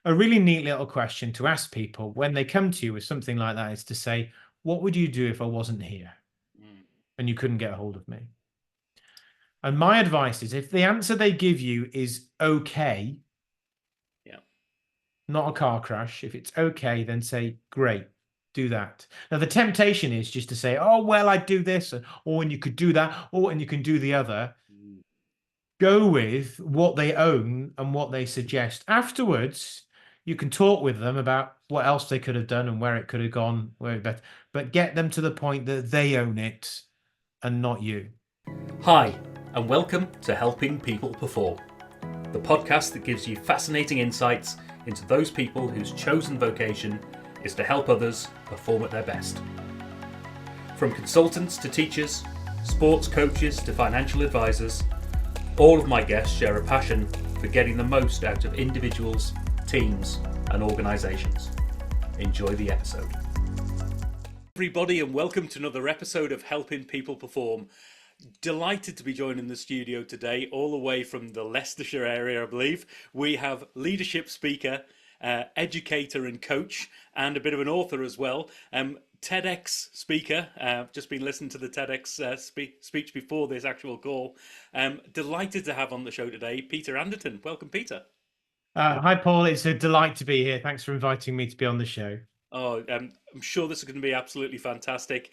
a really neat little question to ask people when they come to you with something like that is to say, what would you do if I wasn't here Mm. and you couldn't get a hold of me? And my advice is if the answer they give you is okay, Yeah. not a car crash, if it's okay, then say, great, do that. Now, the temptation is just to say, oh, well, I'd do this, or and you could do that, or and you can do the other. Mm. Go with what they own and what they suggest. Afterwards, you can talk with them about what else they could have done and where it could have gone, but get them to the point that they own it and not you. Hi, and welcome to Helping People Perform, the podcast that gives you fascinating insights into those people whose chosen vocation is to help others perform at their best. From consultants to teachers, sports coaches to financial advisors, all of my guests share a passion for getting the most out of individuals, teams, and organisations. Enjoy the episode. Everybody, and welcome to another episode of Helping People Perform. Delighted to be joining the studio today, all the way from the Leicestershire area, I believe. We have leadership speaker, educator and coach, and a bit of an author as well. TEDx speaker. Just been listening to the TEDx speech before this actual call. Delighted to have on the show today Peter Anderton. Welcome, Peter. Hi, Paul. It's a delight to be here. Thanks for inviting me to be on the show. Oh, I'm sure this is going to be absolutely fantastic.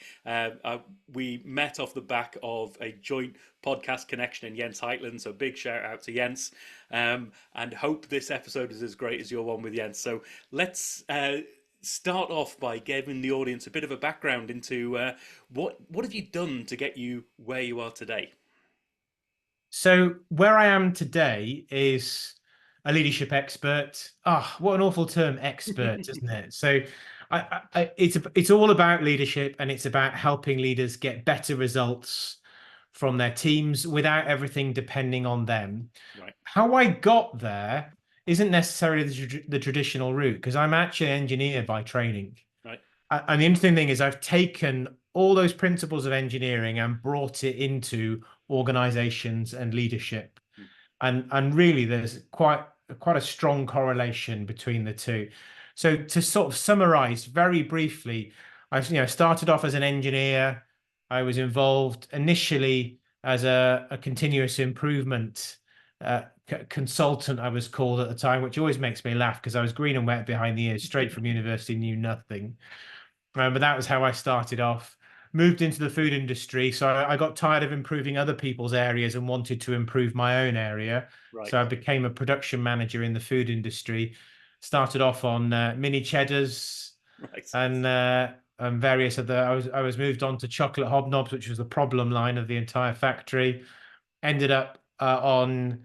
We met off the back of a joint podcast connection in Jens Heitland, so big shout out to Jens, and hope this episode is as great as your one with Jens. So let's start off by giving the audience a bit of a background into what have you done to get you where you are today? So where I am today is a leadership expert. Ah, what an awful term, expert, isn't it? So it's all about leadership, and it's about helping leaders get better results from their teams without everything depending on them. Right, How I got there isn't necessarily the traditional route, because I'm actually an engineer by training. right, And the interesting thing is I've taken all those principles of engineering and brought it into organizations and leadership. mm, And really there's quite a strong correlation between the two. So to sort of summarize very briefly, I started off as an engineer. I was involved initially as a continuous improvement consultant, I was called at the time, which always makes me laugh because I was green and wet behind the ears, straight from university, knew nothing. But that was how I started off. Moved into the food industry, so I got tired of improving other people's areas and wanted to improve my own area. right, So I became a production manager in the food industry. Started off on mini cheddars right. and various other. I was moved on to chocolate hobnobs, which was the problem line of the entire factory. Ended up on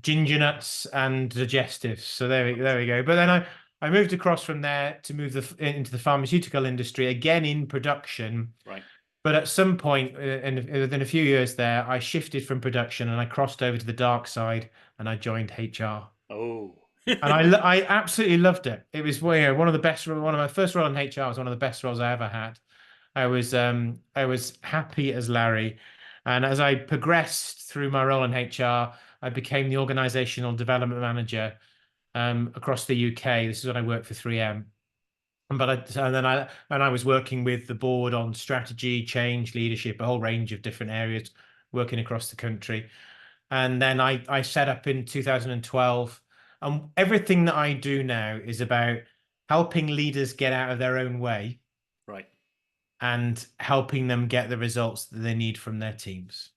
ginger nuts and digestives. So there we go. But then I moved across from there to into the pharmaceutical industry, again in production. Right. But at some point, within a few years there, I shifted from production and I crossed over to the dark side and I joined HR. Oh, And I absolutely loved it. It was one of the best. One of my first role in HR was one of the best roles I ever had. I was happy as Larry, and as I progressed through my role in HR, I became the organizational development manager across the UK. This is when I worked for 3M. And I was working with the board on strategy, change, leadership, a whole range of different areas, working across the country. And then I set up in 2012, and everything that I do now is about helping leaders get out of their own way right. and helping them get the results that they need from their teams.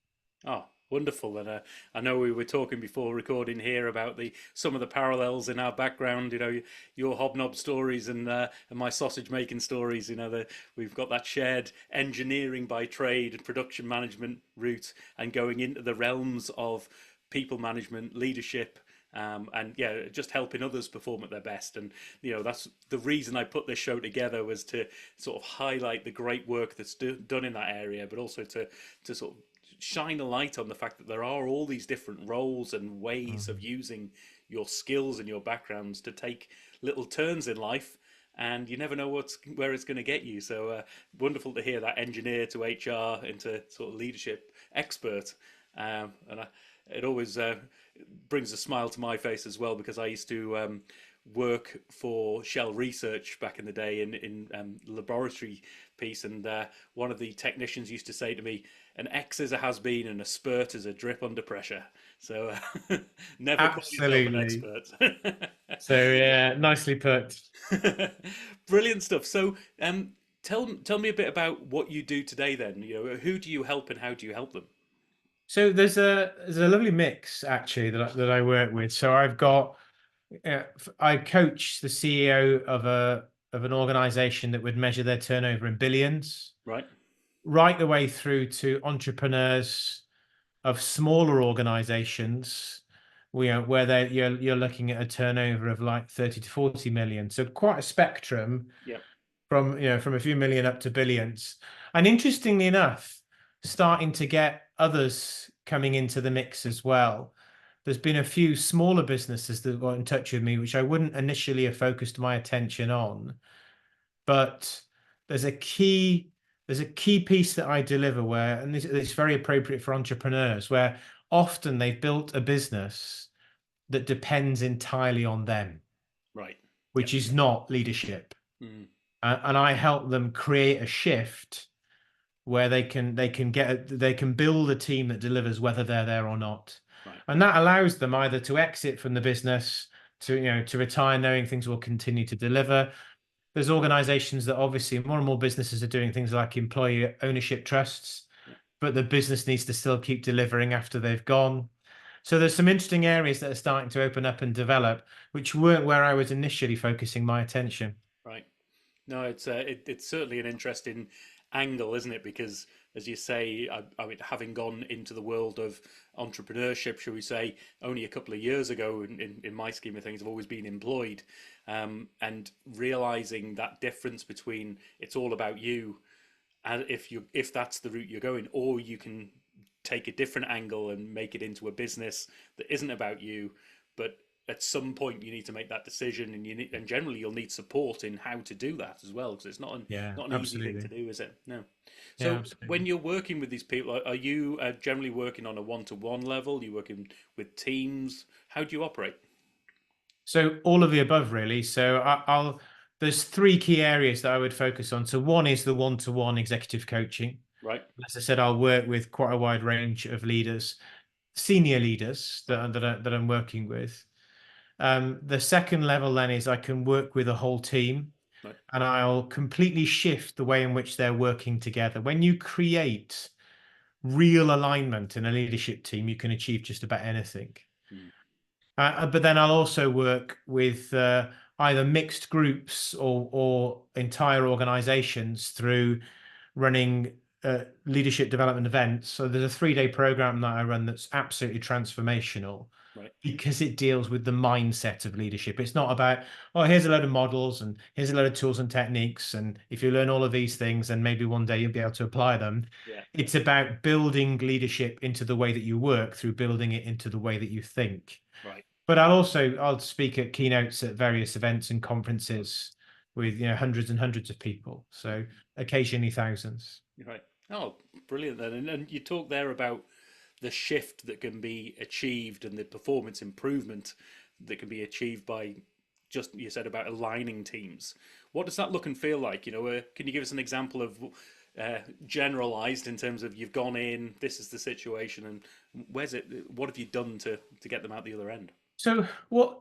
Oh, wonderful! And I know we were talking before recording here about the some of the parallels in our background. You know, your hobnob stories and my sausage making stories. You know, we've got that shared engineering by trade and production management route, and going into the realms of people management, leadership. And yeah, just helping others perform at their best. And you know, that's the reason I put this show together, was to sort of highlight the great work that's done in that area, but also to sort of shine a light on the fact that there are all these different roles and ways of Mhm. using your skills and your backgrounds to take little turns in life, and you never know where it's going to get you. So wonderful to hear that engineer to HR into sort of leadership expert. And it always brings a smile to my face as well, because I used to work for Shell Research back in the day in laboratory piece, and one of the technicians used to say to me, "An X is a has been, and a spurt is a drip under pressure." So never call yourself an Absolutely. expert. So yeah, nicely put. Brilliant stuff. So tell me a bit about what you do today. Then who do you help and how do you help them? So there's a lovely mix actually that I work with. So I've got I coach the CEO of an organization that would measure their turnover in billions, Right. right the way through to entrepreneurs of smaller organizations, where you're looking at a turnover of like 30 to 40 million. So quite a spectrum Yeah. from a few million up to billions. And interestingly enough, starting to get others coming into the mix as well. There's been a few smaller businesses that got in touch with me, which I wouldn't initially have focused my attention on. But there's a key there's a key piece that I deliver where, and this it's very appropriate for entrepreneurs, where often they've built a business that depends entirely on them, Right. Yep. which is not leadership. Mm, And I help them create a shift where they can build a team that delivers whether they're there or not, right. and that allows them either to exit from the business, to retire knowing things will continue to deliver. There's organizations that obviously more and more businesses are doing things like employee ownership trusts, Yeah. but the business needs to still keep delivering after they've gone. So there's some interesting areas that are starting to open up and develop, which weren't where I was initially focusing my attention. Right. No, it's certainly an interesting angle, isn't it? Because as you say, I mean, having gone into the world of entrepreneurship, shall we say, only a couple of years ago, in my scheme of things, I've always been employed, and realizing that difference between it's all about you, and if that's the route you're going, or you can take a different angle and make it into a business that isn't about you, but at some point you need to make that decision, and and generally you'll need support in how to do that as well, because it's Yeah, not an easy thing to absolutely. do, is it? No. Yeah, So when absolutely. you're working with these people, are you generally working on a one-to-one level? Are you working with teams? How do you operate? So all of the above, really. So there's three key areas that I would focus on. So one is the one-to-one executive coaching. Right. As I said, I'll work with quite a wide range of leaders, senior leaders Right. that I'm working with. The second level then is I can work with a whole team, Right. and I'll completely shift the way in which they're working together. When you create real alignment in a leadership team, you can achieve just about anything. Mm. But then I'll also work with either mixed groups or entire organizations through running leadership development events. So there's a 3-day program that I run that's absolutely transformational Right. because it deals with the mindset of leadership. It's not about, oh, here's a load of models and here's a load of tools and techniques. And if you learn all of these things, then maybe one day you'll be able to apply them. Yeah. It's about building leadership into the way that you work through building it into the way that you think. Right. But I'll speak at keynotes at various events and conferences with hundreds and hundreds of people. So occasionally thousands. Right. Oh, brilliant then. And you talk there about the shift that can be achieved and the performance improvement that can be achieved by just you said about aligning teams. What does that look and feel like? Can you give us an example of generalized in terms of you've gone in, this is the situation, and where's it? What have you done to get them out the other end? So what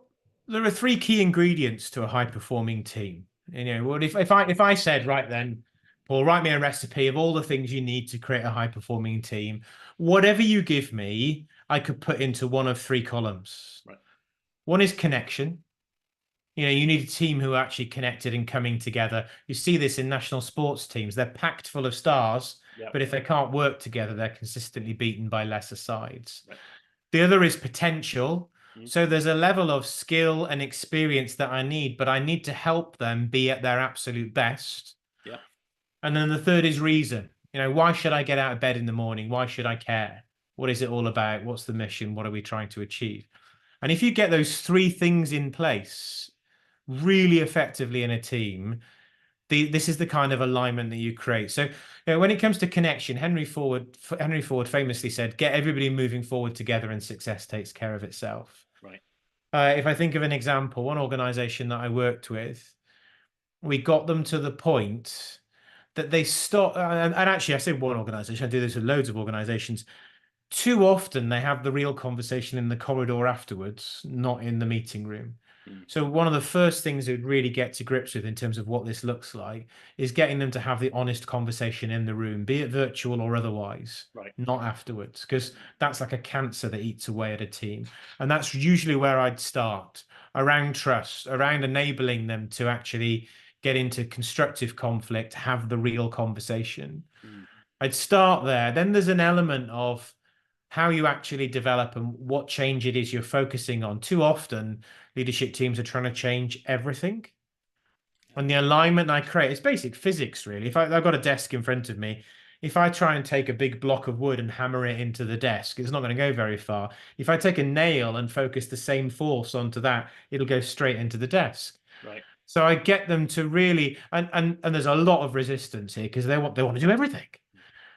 there are three key ingredients to a high performing team. What if I said, right then, Paul, write me a recipe of all the things you need to create a high performing team. Whatever you give me, I could put into one of three columns. Right. One is connection. You need a team who are actually connected and coming together. You see this in national sports teams. They're packed full of stars, Yeah. but if they can't work together, they're consistently beaten by lesser sides. Right. The other is potential. Mm. So there's a level of skill and experience that I need, but I need to help them be at their absolute best. Yeah. And then the third is reason. Why should I get out of bed in the morning? Why should I care? What is it all about? What's the mission? What are we trying to achieve? And if you get those three things in place really effectively in a team, this is the kind of alignment that you create. So, when it comes to connection, Henry Ford famously said, "Get everybody moving forward together, and success takes care of itself." Right. If I think of an example, one organization that I worked with, we got them to the point that they stopped. And actually, I say one organization, I do this with loads of organizations. Too often, they have the real conversation in the corridor afterwards, not in the meeting room. Mm. So, one of the first things we'd really get to grips with in terms of what this looks like is getting them to have the honest conversation in the room, be it virtual or otherwise, Right. not afterwards, because that's like a cancer that eats away at a team. And that's usually where I'd start around trust, around enabling them to actually get into constructive conflict, have the real conversation. Mm. I'd start there. Then there's an element of how you actually develop and what change it is you're focusing on. Too often, leadership teams are trying to change everything. And the alignment I create, it's basic physics, really. If I've got a desk in front of me, if I try and take a big block of wood and hammer it into the desk, it's not going to go very far. If I take a nail and focus the same force onto that, it'll go straight into the desk. Right. So I get them to really, and there's a lot of resistance here because they want to do everything,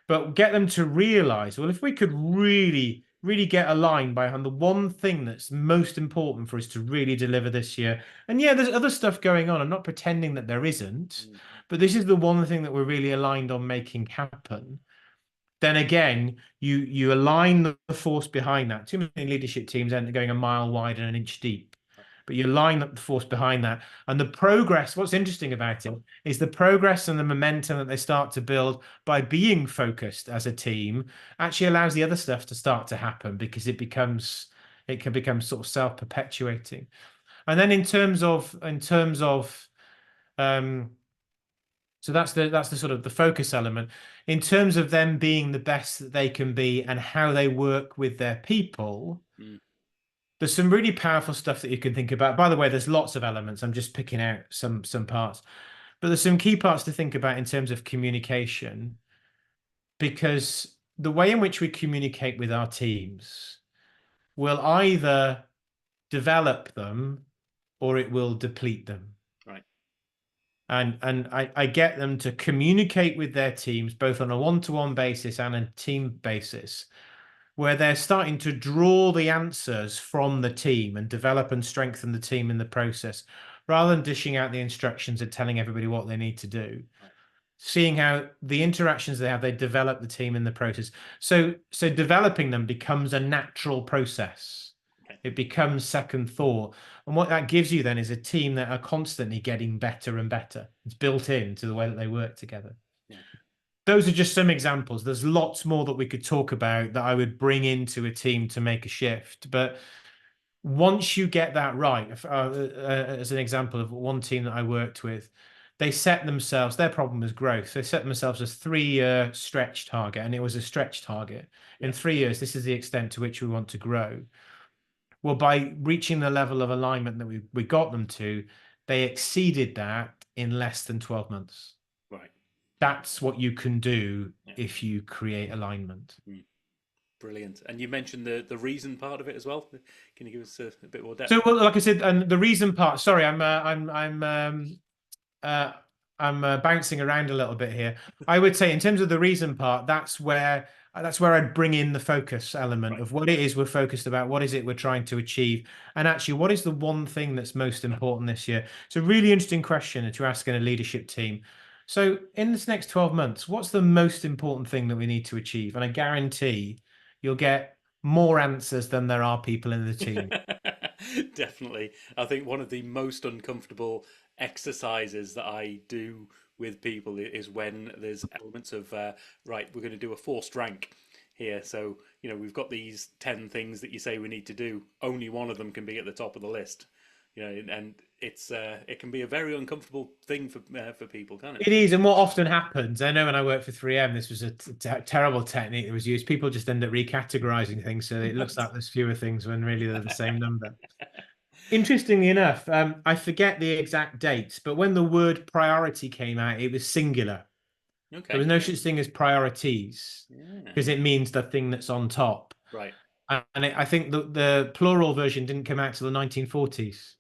but get them to realize, well, if we could really, really get aligned behind the one thing that's most important for us to really deliver this year. And yeah, there's other stuff going on. I'm not pretending that there isn't, Mm. but this is the one thing that we're really aligned on making happen. Then again, you align the force behind that. Too many leadership teams end up going a mile wide and an inch deep. But you line up the force behind that. And the progress, what's interesting about it is the progress and the momentum that they start to build by being focused as a team actually allows the other stuff to start to happen because it can become sort of self-perpetuating. And then in terms of um so that's the sort of the focus element. In terms of them being the best that they can be and how they work with their people, Mm. there's some really powerful stuff that you can think about. By the way, there's lots of elements. I'm just picking out some parts, but there's some key parts to think about in terms of communication, because the way in which we communicate with our teams will either develop them or it will deplete them. Right. And I get them to communicate with their teams both on a one-to-one basis and a team basis, where they're starting to draw the answers from the team and develop and strengthen the team in the process, rather than dishing out the instructions and telling everybody what they need to do. Right. Seeing how the interactions they have, they develop the team in the process. So developing them becomes a natural process. Okay. It becomes second thought. And what that gives you then is a team that are constantly getting better and better. It's built into the way that they work together. Yeah. Those are just some examples. There's lots more that we could talk about that I would bring into a team to make a shift. But once you get that right, as an example of one team that I worked with, they set themselves, their problem was growth. They set themselves a 3-year stretch target, and it was a stretch target. Yeah. In 3 years, this is the extent to which we want to grow. Well, by reaching the level of alignment that we got them to, they exceeded that in less than 12 months. Right. That's what you can do Yeah. if you create alignment. Mm. Brilliant. And you mentioned the reason part of it as well. Can you give us a bit more depth? So, well, like I said, and the reason part. Sorry, I'm bouncing around a little bit here. I would say, in terms of the reason part, that's where I'd bring in the focus element Right. of what it is we're focused about, what is it we're trying to achieve, and actually, what is the one thing that's most important this year? It's a really interesting question to ask in a leadership team. So, in this next 12 months, what's the most important thing that we need to achieve? And I guarantee you'll get more answers than there are people in the team. Definitely. I think one of the most uncomfortable exercises that I do with people is when there's elements of, right, we're going to do a forced rank here. So, we've got these 10 things that you say we need to do. Only one of them can be at the top of the list. And it can be a very uncomfortable thing for people, can't it? It is, and what often happens, I know when I worked for 3M, this was a terrible technique that was used. People just end up recategorizing things, so it looks like there's fewer things when really they're the same number. Interestingly enough, I forget the exact dates, but when the word priority came out, it was singular. Okay. There was no such thing as priorities because it means the thing that's on top. Right. And I think the plural version didn't come out till the 1940s.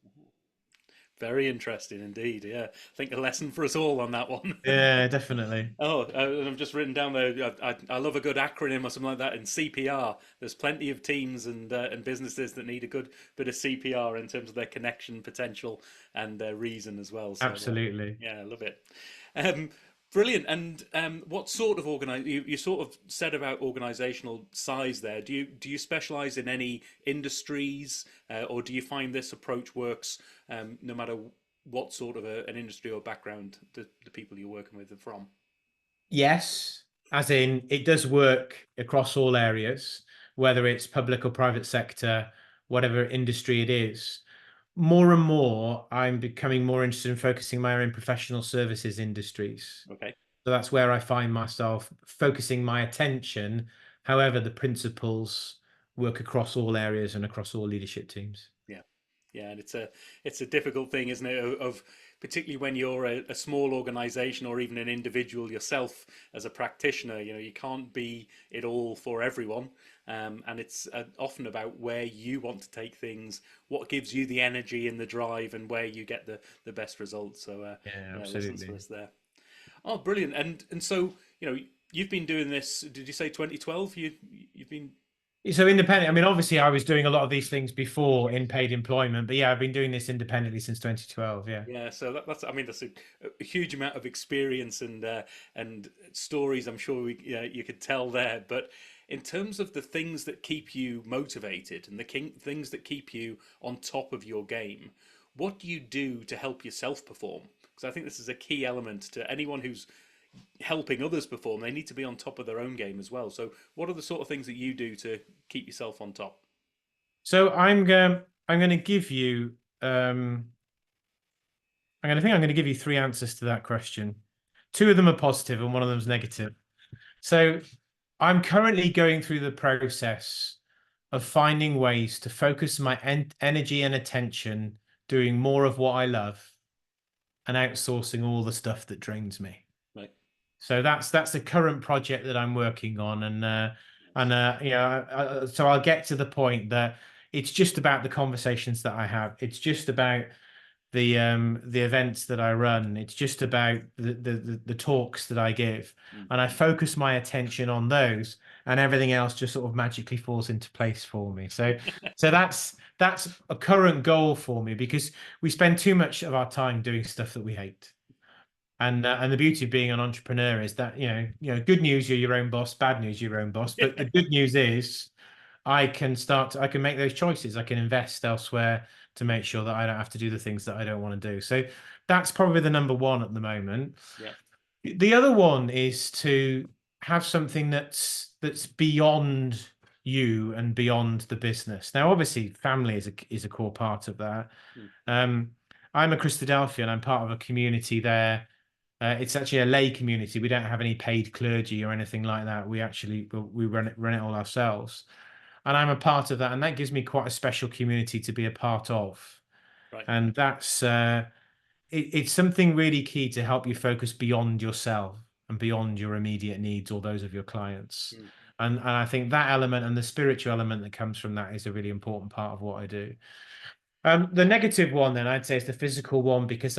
Very interesting indeed. Yeah, I think a lesson for us all on that one. Yeah, definitely. Oh, and I've just written down there. I love a good acronym or something like that in CPR. There's plenty of teams and businesses that need a good bit of CPR in terms of their connection potential and their reason as well. So Absolutely. yeah, I love it. Um, Brilliant. And what sort of you sort of said about organizational size there. Do you specialize in any industries, or do you find this approach works no matter what sort of an industry or background the people you're working with are from? Yes, as in it does work across all areas, whether it's public or private sector, whatever industry it is. More and more, I'm becoming more interested in focusing my own professional services industries. Okay. So that's where I find myself focusing my attention. However, the principles work across all areas and across all leadership teams. Yeah, yeah, and it's a difficult thing, isn't it? Of particularly when you're a small organization or even an individual yourself as a practitioner, you can't be it all for everyone, and it's often about where you want to take things, what gives you the energy and the drive, and where you get the best results. So Yeah, yeah, lessons for absolutely. us there. Oh, brilliant! And so you've been doing this. Did you say 2012? You've been. So independent, I mean, obviously I was doing a lot of these things before in paid employment, but yeah, I've been doing this independently since 2012. Yeah. Yeah, so that's I mean that's a huge amount of experience and stories I'm sure you could tell there. But in terms of the things that keep you motivated and the things that keep you on top of your game, what do you do to help yourself perform? Because I think this is a key element to anyone who's helping others perform. They need to be on top of their own game as well. So, what are the sort of things that you do to keep yourself on top? So I'm going to give you um I'm going to give you three answers to that question. Two of them are positive and one of them is negative. So I'm currently going through the process of finding ways to focus my energy and attention doing more of what I love and outsourcing all the stuff that drains me. Right. So that's the current project that I'm working on, so I'll get to the point that it's just about the conversations that I have. It's just about the events that I run. It's just about the talks that I give, Mm. and I focus my attention on those, and everything else just sort of magically falls into place for me. So that's a current goal for me because we spend too much of our time doing stuff that we hate. And the beauty of being an entrepreneur is that good news, you're your own boss. Bad news, you're your own boss. But the good news is I can make those choices. I can invest elsewhere to make sure that I don't have to do the things that I don't want to do. So that's probably the number one at the moment. Yeah. The other one is to have something that's beyond you and beyond the business. Now, obviously, family is a core part of that. Mm. Um, I'm a Christadelphian. I'm part of a community there. It's actually a lay community. We don't have any paid clergy or anything like that. We run it all ourselves, and I'm a part of that, and that gives me quite a special community to be a part of. Right. And it's something really key to help you focus beyond yourself and beyond your immediate needs or those of your clients. Mm. And I think that element and the spiritual element that comes from that is a really important part of what I do. The negative one, then I'd say, is the physical one because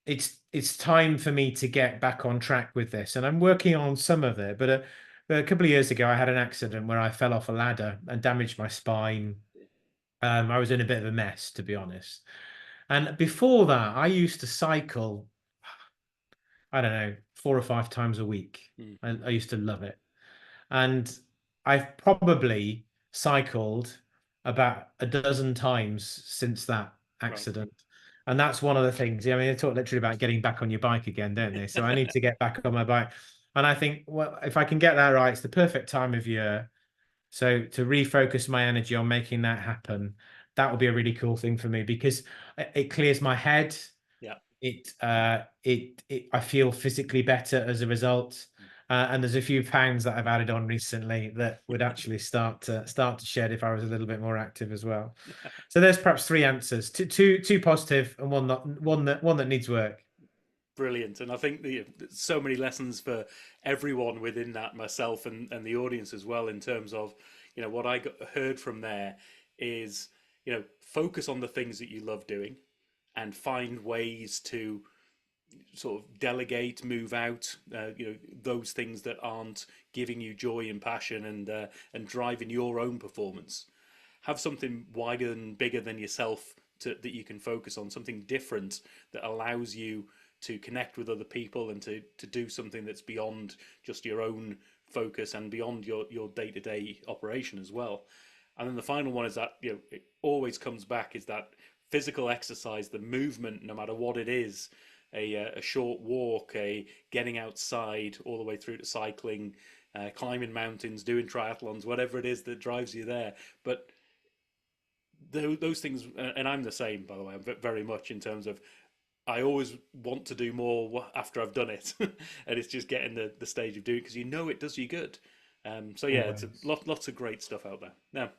it's time for me to get back on track with this, and I'm working on some of it. But a couple of years ago, I had an accident where I fell off a ladder and damaged my spine. I was in a bit of a mess, to be honest. And before that, I used to cycle, I don't know, 4 or 5 times a week. Mm. I used to love it. And I've probably cycled about a dozen times since that Right. accident. And that's one of the things. I mean, they talk literally about getting back on your bike again, don't they? So I need to get back on my bike. And I think, well, if I can get that right, it's the perfect time of year. So to refocus my energy on making that happen, that would be a really cool thing for me because it clears my head. Yeah. I feel physically better as a result. And there's a few pounds that I've added on recently that would actually start to shed if I was a little bit more active as well. So there's perhaps three answers: two positive and one that needs work. Brilliant. And I think so many lessons for everyone within that, myself and the audience as well, in terms of, what I heard from there is, focus on the things that you love doing. and find ways to sort of delegate, move out, those things that aren't giving you joy and passion and driving your own performance. Have something wider and bigger than yourself that you can focus on, something different that allows you to connect with other people and to do something that's beyond just your own focus and beyond your day-to-day operation as well. And then the final one is that, it always comes back, is that physical exercise, the movement, no matter what it is, a short walk, a getting outside, all the way through to cycling, climbing mountains, doing triathlons, whatever it is that drives you there. But those things, and I'm the same, by the way, I'm very much in terms of, I always want to do more after I've done it, and it's just getting the stage of doing it because it does you good. So yeah, it's lots of great stuff out there. Now,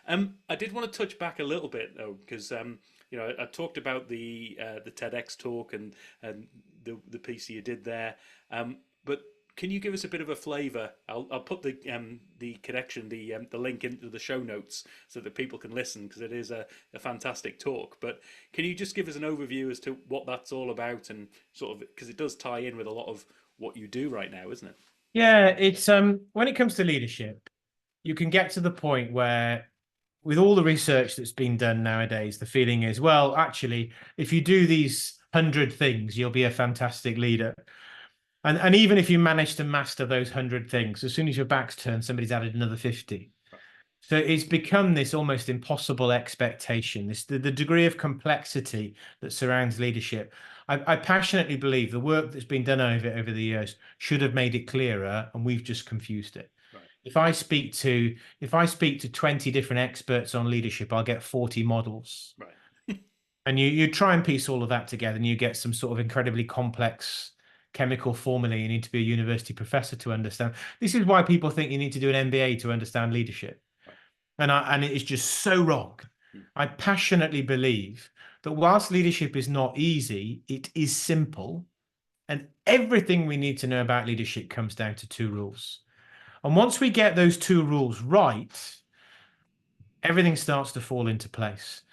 I did want to touch back a little bit though, because I talked about the TEDx talk and the piece you did there, but can you give us a bit of a flavour? I'll put the connection, the link into the show notes so that people can listen, because it is a fantastic talk. But can you just give us an overview as to what that's all about, and sort of, because it does tie in with a lot of what you do right now, isn't it? Yeah, it's when it comes to leadership, you can get to the point where, with all the research that's been done nowadays, the feeling is, well, actually, if you do these 100 things, you'll be a fantastic leader. And even if you manage to master those 100 things, as soon as your back's turned, somebody's added another 50. So it's become this almost impossible expectation, the degree of complexity that surrounds leadership. I passionately believe the work that's been done over the years should have made it clearer, and we've just confused it. Right. If I speak to 20 different experts on leadership, I'll get 40 models. Right. And you try and piece all of that together, and you get some sort of incredibly complex chemical formula you need to be a university professor to understand. This is why people think you need to do an MBA to understand leadership. Right. And it is just so wrong. I passionately believe that whilst leadership is not easy, it is simple. And everything we need to know about leadership comes down to two rules. And once we get those two rules right, everything starts to fall into place.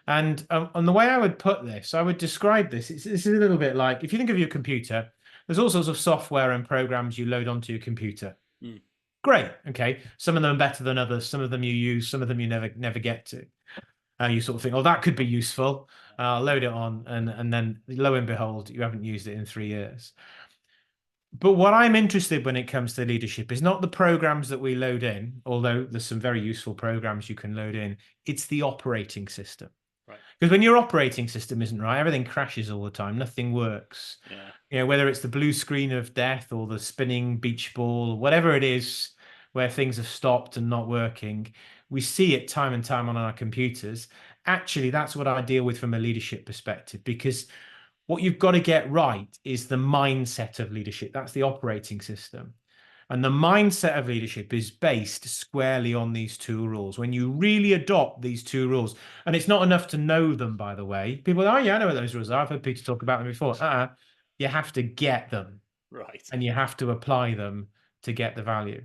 And the way I would put this, I would describe this, this is a little bit like, if you think of your computer, there's all sorts of software and programs you load onto your computer. Great. Okay. Some of them are better than others. Some of them you use, some of them you never get to. You sort of think, oh, that could be useful. Load it on, and then lo and behold, you haven't used it in 3 years. But what I'm interested when it comes to leadership is not the programs that we load in, although there's some very useful programs you can load in. It's the operating system. Right. Because when your operating system isn't right, everything crashes all the time. Nothing works. Yeah. Whether it's the blue screen of death or the spinning beach ball, whatever it is, where things have stopped and not working, we see it time and time on our computers. Actually, that's what I deal with from a leadership perspective, because what you've got to get right is the mindset of leadership. That's the operating system. And the mindset of leadership is based squarely on these two rules. When you really adopt these two rules, and it's not enough to know them, by the way. People, oh yeah, I know what those rules are. I've heard Peter talk about them before. You have to get them. Right. And you have to apply them to get the value.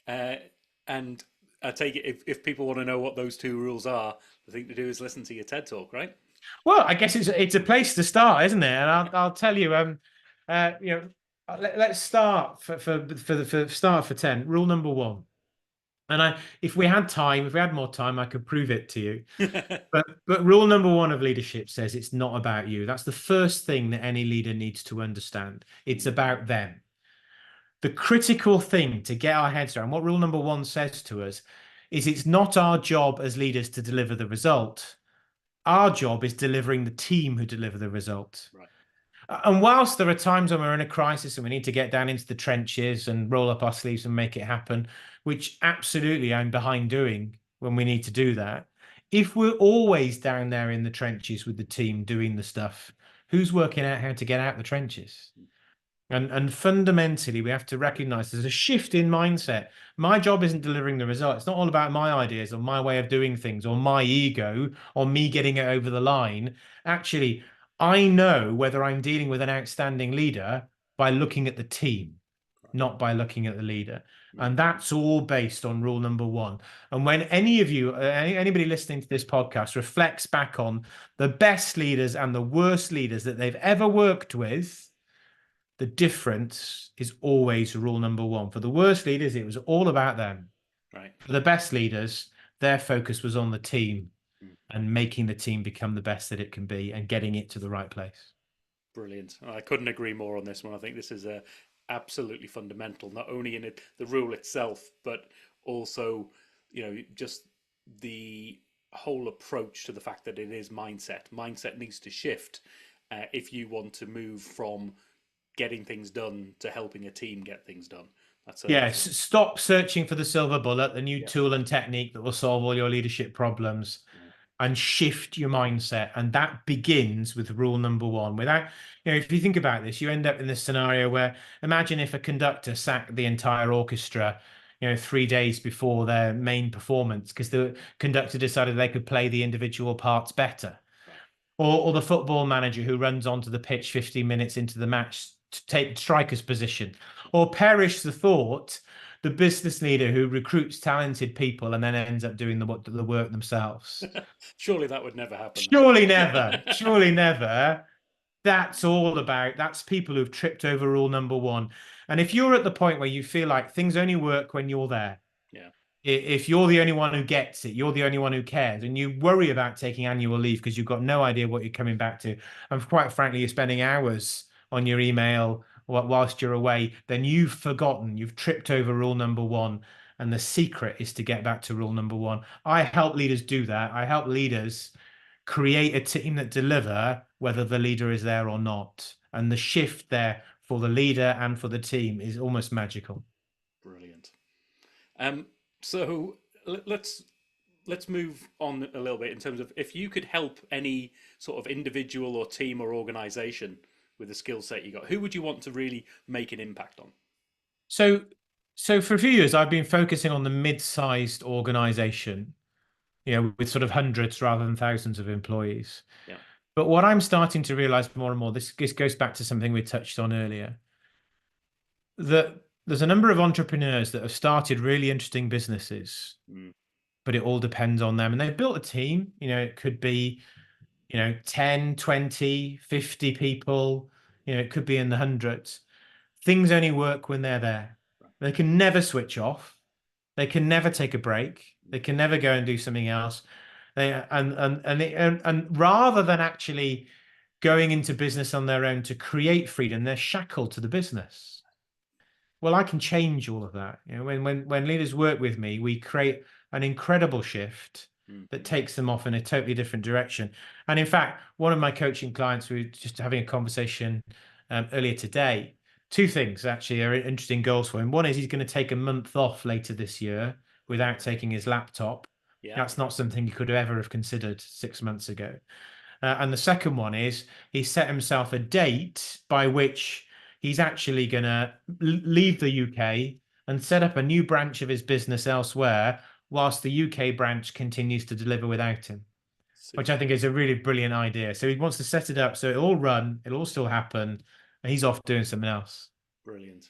And I take it, if people want to know what those two rules are, the thing to do is listen to your TED talk, right? Well, I guess it's a place to start, isn't it? And I'll tell you, let's start for start for 10. Rule number 1. And if we had more time, I could prove it to you. But rule number 1 of leadership says it's not about you. That's the first thing that any leader needs to understand. It's about them. The critical thing to get our heads around, what rule number 1 says to us, is it's not our job as leaders to deliver the result. Our job is delivering the team who deliver the result. Right. And whilst there are times when we're in a crisis and we need to get down into the trenches and roll up our sleeves and make it happen, which absolutely I'm behind doing when we need to do that. If we're always down there in the trenches with the team doing the stuff, who's working out how to get out the trenches? And fundamentally, we have to recognize there's a shift in mindset. My job isn't delivering the result. It's not all about my ideas or my way of doing things or my ego or me getting it over the line. Actually, I know whether I'm dealing with an outstanding leader by looking at the team. Right. not by looking at the leader. Mm. And that's all based on rule number one. And when any of you, anybody listening to this podcast reflects back on the best leaders and the worst leaders that they've ever worked with, the difference is always rule number one. For the worst leaders, it was all about them. Right. For the best leaders, their focus was on the team Mm. and making the team become the best that it can be and getting it to the right place. Brilliant. I couldn't agree more on this one. I think this is absolutely fundamental, not only in the rule itself, but also, just the whole approach to the fact that it is mindset. Mindset needs to shift if you want to move from getting things done to helping a team get things done. Yes, stop searching for the silver bullet, the new Yeah. tool and technique that will solve all your leadership problems, and shift your mindset. And that begins with rule number one. Without, if you think about this, you end up in this scenario where imagine if a conductor sacked the entire orchestra, 3 days before their main performance because the conductor decided they could play the individual parts better. Right. Or the football manager who runs onto the pitch 15 minutes into the match to take striker's position. Or perish the thought, the business leader who recruits talented people and then ends up doing the work themselves. Surely that would never happen. Surely never. Surely never. That's people who've tripped over rule number one. And if you're at the point where you feel like things only work when you're there, yeah. If you're the only one who gets it, you're the only one who cares, and you worry about taking annual leave because you've got no idea what you're coming back to, and quite frankly, you're spending hours on your email whilst you're away, then you've forgotten, you've tripped over rule number one. And the secret is to get back to rule number one. I help leaders do that. I help leaders create a team that deliver whether the leader is there or not. And the shift there for the leader and for the team is almost magical. Brilliant. So let's move on a little bit in terms of if you could help any sort of individual or team or organization with the skill set you got, who would you want to really make an impact on? So for a few years, I've been focusing on the mid-sized organization, with sort of hundreds rather than thousands of employees. Yeah. But what I'm starting to realize more and more, this goes back to something we touched on earlier, that there's a number of entrepreneurs that have started really interesting businesses, but it all depends on them. And they've built a team, it could be, 10, 20, 50 people, it could be in the hundreds. Things only work when they're there. They can never switch off. They can never take a break. They can never go and do something else. And rather than actually going into business on their own to create freedom, they're shackled to the business. Well, I can change all of that. When leaders work with me, we create an incredible shift that takes them off in a totally different direction. And in fact, one of my coaching clients, we were just having a conversation earlier today. Two things actually are interesting goals for him. One is he's going to take a month off later this year without taking his laptop. Yeah. That's not something he could ever have considered 6 months ago. And the second one is he set himself a date by which he's actually going to leave the UK and set up a new branch of his business elsewhere whilst the UK branch continues to deliver without him, which I think is a really brilliant idea. So he wants to set it up so it'll all run, it'll all still happen, and he's off doing something else. Brilliant.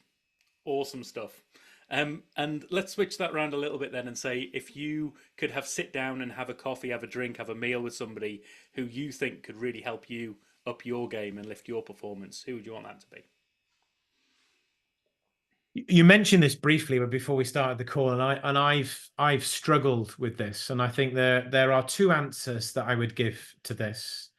Awesome stuff. And let's switch that around a little bit then and say, if you could sit down and have a coffee, have a drink, have a meal with somebody who you think could really help you up your game and lift your performance, who would you want that to be? You mentioned this briefly before we started the call, and I've struggled with this, and I think there are two answers that I would give to this.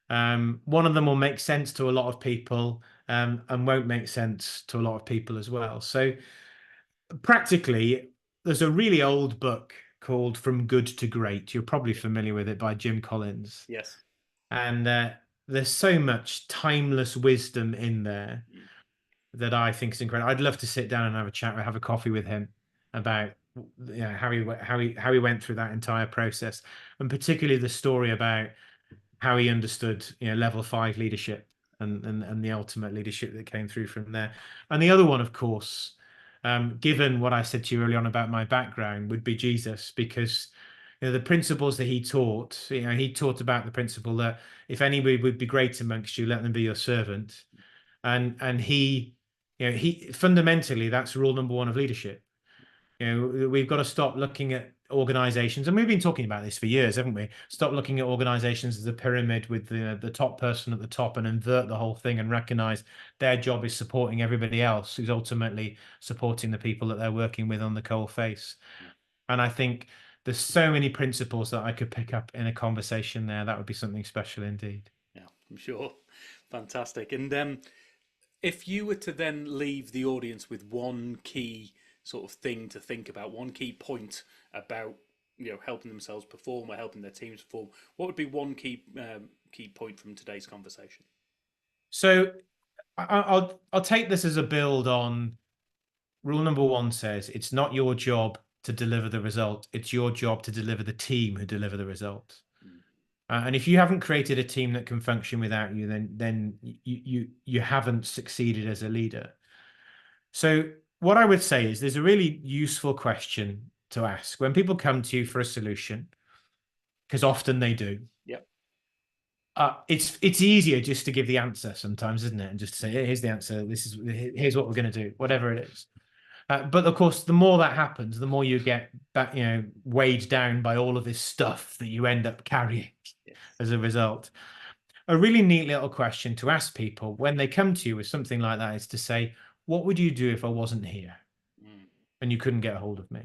One of them will make sense to a lot of people, and won't make sense to a lot of people as well. So practically, there's a really old book called From Good to Great. You're probably familiar with it, by Jim Collins. Yes. And there's so much timeless wisdom in there that I think is incredible. I'd love to sit down and have a chat, have a coffee with him about how he went through that entire process, and particularly the story about how he understood level 5 leadership and the ultimate leadership that came through from there. And the other one, of course, given what I said to you early on about my background, would be Jesus, because the principles that he taught, he taught about the principle that if anybody would be great amongst you, let them be your servant. And he he fundamentally, that's rule number one of leadership. We've got to stop looking at organizations, and we've been talking about this for years, haven't we? Stop looking at organizations as a pyramid with the top person at the top and invert the whole thing and recognize their job is supporting everybody else who's ultimately supporting the people that they're working with on the coal face. Yeah. And I think there's so many principles that I could pick up in a conversation there. That would be something special indeed. Yeah, I'm sure. Fantastic. And if you were to then leave the audience with one key sort of thing to think about, one key point about helping themselves perform or helping their teams perform, what would be one key point from today's conversation? So I'll take this as a build on rule number one says it's not your job to deliver the result. It's your job to deliver the team who deliver the result. Mm. And if you haven't created a team that can function without you, then you haven't succeeded as a leader. So what I would say is there's a really useful question to ask when people come to you for a solution, because often they do. Yep. It's easier just to give the answer sometimes, isn't it? And just to say, here's the answer. Here's what we're going to do, whatever it is. But of course, the more that happens, the more you get that, weighed down by all of this stuff that you end up carrying Yes. as a result. A really neat little question to ask people when they come to you with something like that is to say, what would you do if I wasn't here and you couldn't get a hold of me?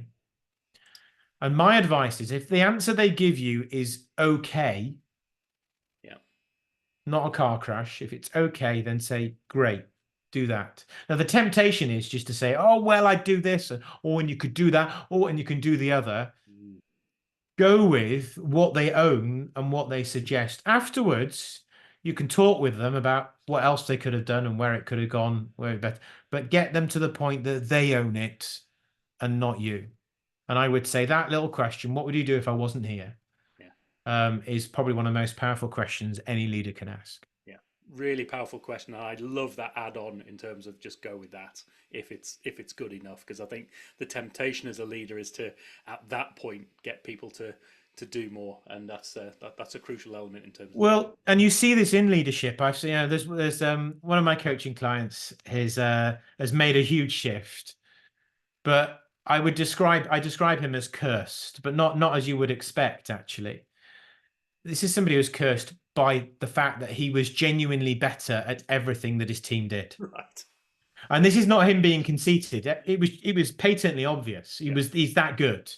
And my advice is if the answer they give you is okay, Yeah. not a car crash, if it's okay, then say, great, do that. Now, the temptation is just to say, oh, well, I'd do this, or and you could do that, or and you can do the other. Go with what they own and what they suggest. Afterwards, you can talk with them about what else they could have done and where it could have gone, where better, but get them to the point that they own it and not you. And I would say that little question, what would you do if I wasn't here? Is probably one of the most powerful questions any leader can ask. Yeah, really powerful question. I love that add-on in terms of just go with that if it's good enough, because I think the temptation as a leader is to at that point get people to do more, and that's a crucial element in terms of Well, and you see this in leadership. I've seen, there's one of my coaching clients has made a huge shift, but I describe him as cursed, but not as you would expect, actually. This is somebody who's cursed by the fact that he was genuinely better at everything that his team did. right. And this is not him being conceited. It was patently obvious. He's that good.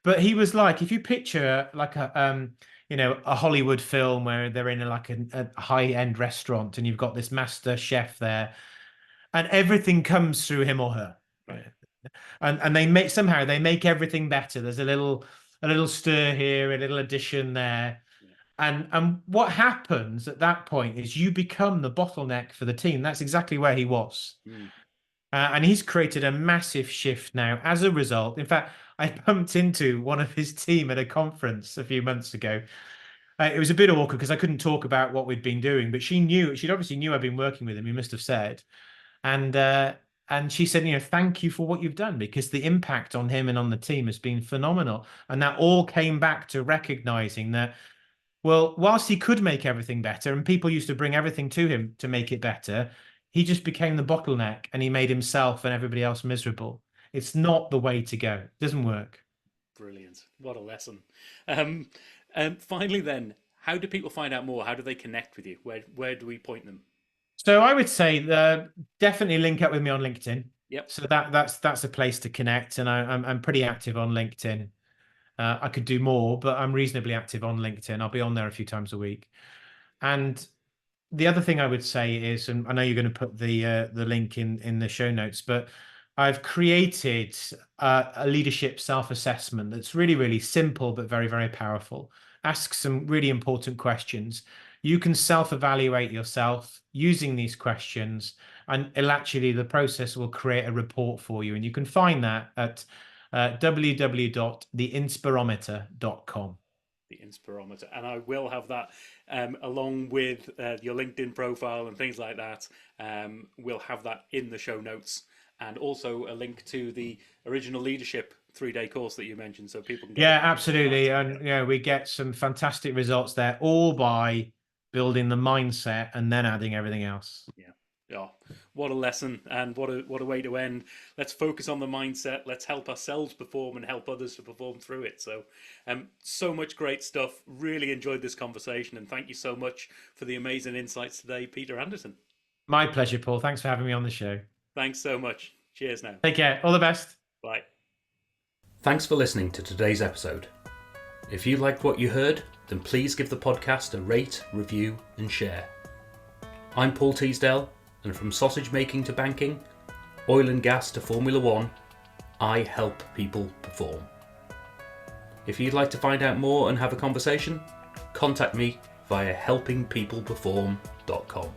But he was like, if you picture like a Hollywood film where they're in a high-end restaurant and you've got this master chef there, and everything comes through him or her. Right. And they make everything better. There's a little stir here, a little addition there. And what happens at that point is you become the bottleneck for the team. That's exactly where he was. And he's created a massive shift now as a result. In fact, I bumped into one of his team at a conference a few months ago. It was a bit awkward because I couldn't talk about what we'd been doing, but she'd obviously knew I'd been working with him. He must have said. And she said, thank you for what you've done, because the impact on him and on the team has been phenomenal. And that all came back to recognizing that, well, whilst he could make everything better and people used to bring everything to him to make it better, he just became the bottleneck and he made himself and everybody else miserable. It's not the way to go. It doesn't work. Brilliant. What a lesson. And finally, then, how do people find out more? How do they connect with you? Where do we point them? So I would say definitely link up with me on LinkedIn. Yep. So that's a place to connect, and I'm pretty active on LinkedIn. I could do more, but I'm reasonably active on LinkedIn. I'll be on there a few times a week. And the other thing I would say is, and I know you're going to put the link in the show notes, but I've created a leadership self-assessment that's really, really simple, but very, very powerful. Ask some really important questions. You can self-evaluate yourself using these questions, and the process will create a report for you. And you can find that at www.theinspirometer.com. The Inspirometer. And I will have that along with your LinkedIn profile and things like that. We'll have that in the show notes, and also a link to the original leadership 3-day course that you mentioned, so people can get Yeah, absolutely. And we get some fantastic results there, all by building the mindset and then adding everything else. Yeah, Yeah, what a lesson, and what a way to end. Let's focus on the mindset. Let's help ourselves perform and help others to perform through it. So much great stuff. Really enjoyed this conversation, and thank you so much for the amazing insights today, Peter Anderton. My pleasure, Paul. Thanks for having me on the show. Thanks so much. Cheers now. Take care. All the best. Bye. Thanks for listening to today's episode. If you liked what you heard, then please give the podcast a rate, review, and share. I'm Paul Teasdale, and from sausage making to banking, oil and gas to Formula One, I help people perform. If you'd like to find out more and have a conversation, contact me via helpingpeopleperform.com.